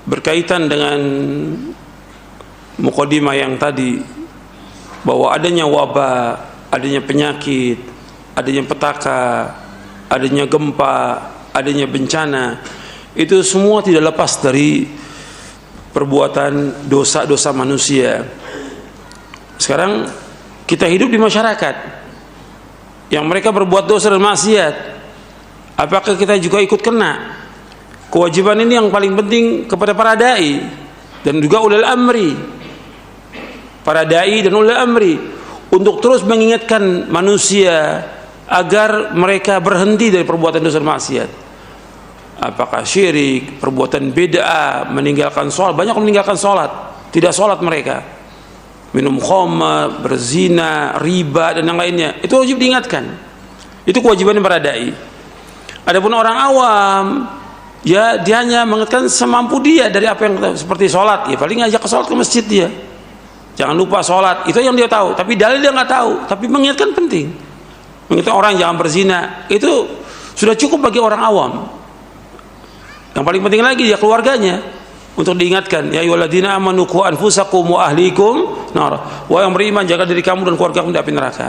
berkaitan dengan mukadimah yang tadi, bahwa adanya wabah, adanya penyakit, adanya petaka, adanya gempa, adanya bencana, itu semua tidak lepas dari perbuatan dosa-dosa manusia. Sekarang kita hidup di masyarakat yang mereka berbuat dosa dan maksiat, apakah kita juga ikut kena? Kewajiban ini yang paling penting kepada para dai dan juga ulil amri, para dai dan ulil amri, untuk terus mengingatkan manusia agar mereka berhenti dari perbuatan dosa dan maksiat. Apakah syirik, perbuatan bid'ah, meninggalkan sholat, banyak meninggalkan sholat, tidak sholat mereka, minum khamr, berzina, riba dan yang lainnya, itu wajib diingatkan. Itu kewajiban para dai. Adapun orang awam, ya dia hanya mengingatkan semampu dia dari apa yang seperti sholat, ya paling ngajak ke sholat, ke masjid dia, jangan lupa sholat, itu yang dia tahu, tapi dalil dia nggak tahu, tapi mengingatkan penting. Mengingatkan orang jangan berzina, itu sudah cukup bagi orang awam. Yang paling penting lagi ya keluarganya, untuk diingatkan, ya ayyuhalladzina amanu qu anfusakum wa ahlikum nar, wahai yang beriman jaga diri kamu dan keluarga kamu dari api neraka.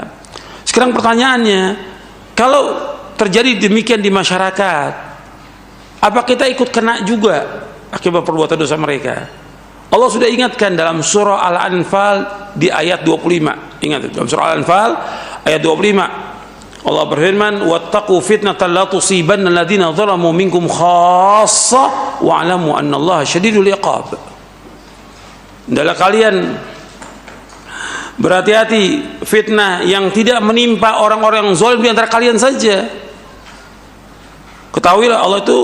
Sekarang pertanyaannya, kalau terjadi demikian di masyarakat, apa kita ikut kena juga akibat perbuatan dosa mereka? Allah sudah ingatkan dalam surah Al-Anfal di ayat 25. Ingat, dalam surah Al-Anfal ayat 25 Allah berfirman, wattaqu fitnatan la tusibanna alladziina zalamu minkum khassa wa'lamu annallaha syadidul iqab. Hendaklah kalian berhati-hati fitnah yang tidak menimpa orang-orang yang zalim di antara kalian saja. Ketahuilah Allah itu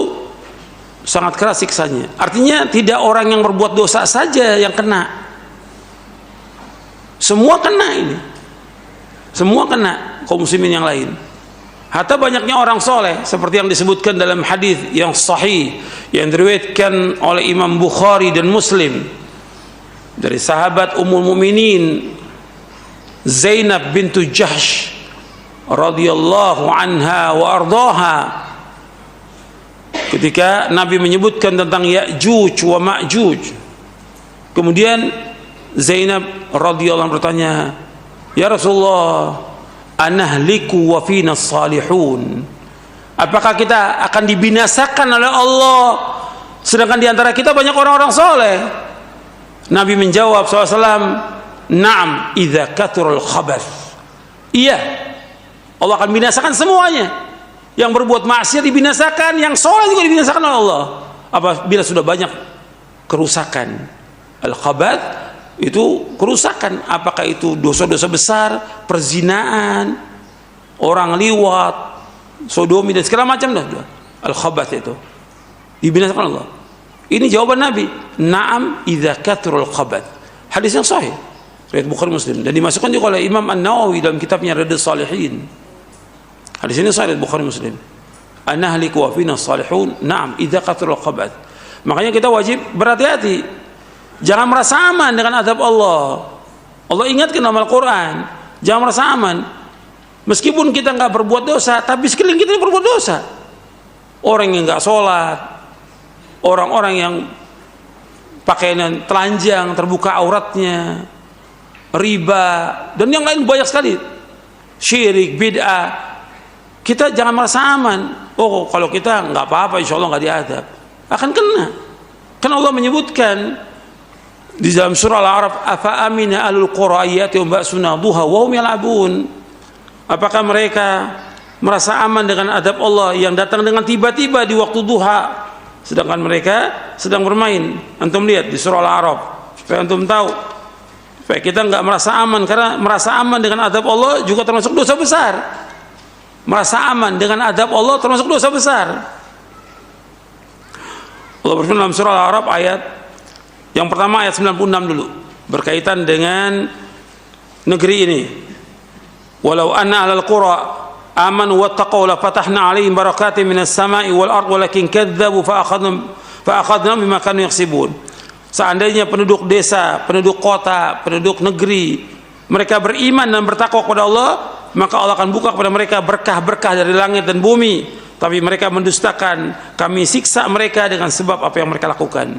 sangat keras siksanya. Artinya tidak orang yang berbuat dosa saja yang kena, semua kena ini, semua kena kaum muslimin yang lain. Hatta banyaknya orang soleh seperti yang disebutkan dalam hadis yang sahih yang diriwayatkan oleh Imam Bukhari dan Muslim dari sahabat Ummul Mukminin Zainab bintu Jahsh radhiyallahu anha wa ardhaha, ketika Nabi menyebutkan tentang Ya'juj wa Ma'juj, kemudian Zainab radhiyallahu anha bertanya, ya Rasulullah, anahliku wa fina salihun, apakah kita akan dibinasakan oleh Allah sedangkan di antara kita banyak orang-orang soleh? Nabi menjawab SAW, na'am idza kathurul khabath, iya, Allah akan binasakan semuanya. Yang berbuat maksiat dibinasakan, yang soleh juga dibinasakan oleh Allah apabila sudah banyak kerusakan. Al-khabath itu kerusakan, apakah itu dosa-dosa besar, perzinaan, orang liwat, sodomi dan segala macam dah. Al-khabath itu dibinasakan Allah. Ini jawaban Nabi, na'am idza kathurul khabath. Hadis yang sahih riwayat Bukhari Muslim dan dimasukkan juga oleh Imam An-Nawawi dalam kitabnya Riyadhus Shalihin. Hadis ini sahih Bukhari Muslim. Anahliku wa fina salihun, na'am idza kathurul khabath. Makanya kita wajib berhati-hati, jangan merasa aman dengan azab Allah. Allah ingatkan dalam Al-Quran, jangan merasa aman meskipun kita nggak berbuat dosa, tapi sekeliling kita berbuat dosa. Orang yang nggak sholat, orang-orang yang pakaian telanjang, terbuka auratnya, riba dan yang lain banyak sekali, syirik, bid'ah. Kita jangan merasa aman. Oh, kalau kita nggak apa-apa, insya Allah nggak diadab. Akan kena. Kan Allah menyebutkan di dalam surah Al-A'raf, afa amina alul qura ayatihum ba'suna duha wa hum yal'abun. Apakah mereka merasa aman dengan adab Allah yang datang dengan tiba-tiba di waktu duha sedangkan mereka sedang bermain? Antum lihat di surah Al-A'raf supaya antum tahu, supaya kita nggak merasa aman, karena merasa aman dengan adab Allah juga termasuk dosa besar. Merasa aman dengan adab Allah termasuk dosa besar. Allah berfirman dalam surah Al-A'raf ayat yang pertama, ayat 96 dulu, berkaitan dengan negeri ini. Walau anna ahlal qura amanu wattaqaw la fatahna 'alaihim barakatin minas sama'i wal ard walakin kadzdzabu fa akhadnahum bima kanu yaksibun. Seandainya penduduk desa, penduduk kota, penduduk negeri mereka beriman dan bertakwa kepada Allah, maka Allah akan buka kepada mereka berkah-berkah dari langit dan bumi. Tapi mereka mendustakan, kami siksa mereka dengan sebab apa yang mereka lakukan.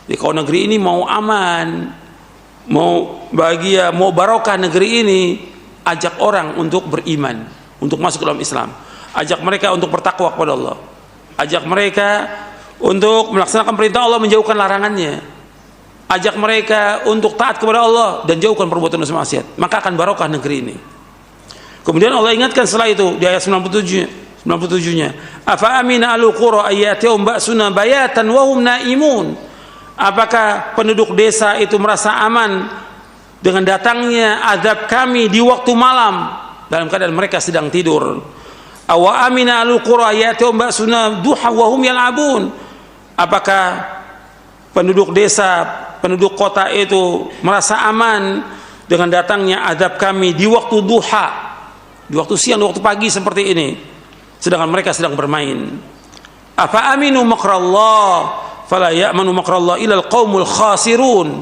Jadi kalau negeri ini mau aman, mau bahagia, mau barokah negeri ini, ajak orang untuk beriman, untuk masuk ke dalam Islam. Ajak mereka untuk bertakwa kepada Allah. Ajak mereka untuk melaksanakan perintah Allah, menjauhkan larangannya. Ajak mereka untuk taat kepada Allah dan jauhkan perbuatan dosa maksiat. Maka akan barokah negeri ini. Kemudian Allah ingatkan setelah itu di ayat 97-nya, afa amina alu qura ayatihum ba'suna bayatan wa hum naimun. Apakah penduduk desa itu merasa aman dengan datangnya azab kami di waktu malam dalam keadaan mereka sedang tidur? Awa amina alu qura ayatihum ba'suna duha wa hum yal'abun. Apakah penduduk desa, penduduk kota itu merasa aman dengan datangnya azab kami di waktu duha, di waktu siang, di waktu pagi seperti ini, sedangkan mereka sedang bermain? Afa aminu makrallah fala ya'manu makrallah ilal qaumul khasirun.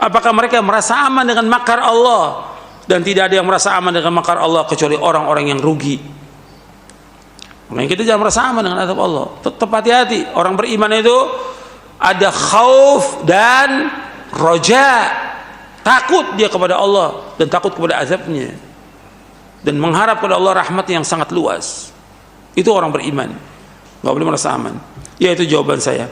Apakah mereka merasa aman dengan makar Allah, dan tidak ada yang merasa aman dengan makar Allah kecuali orang-orang yang rugi. Makanya kita jangan merasa aman dengan azab Allah. Tetap hati-hati. Orang beriman itu ada khauf dan roja, takut dia kepada Allah dan takut kepada azabnya, dan mengharap kepada Allah rahmat yang sangat luas. Itu orang beriman, nggak boleh merasa aman. Ya, itu jawaban saya.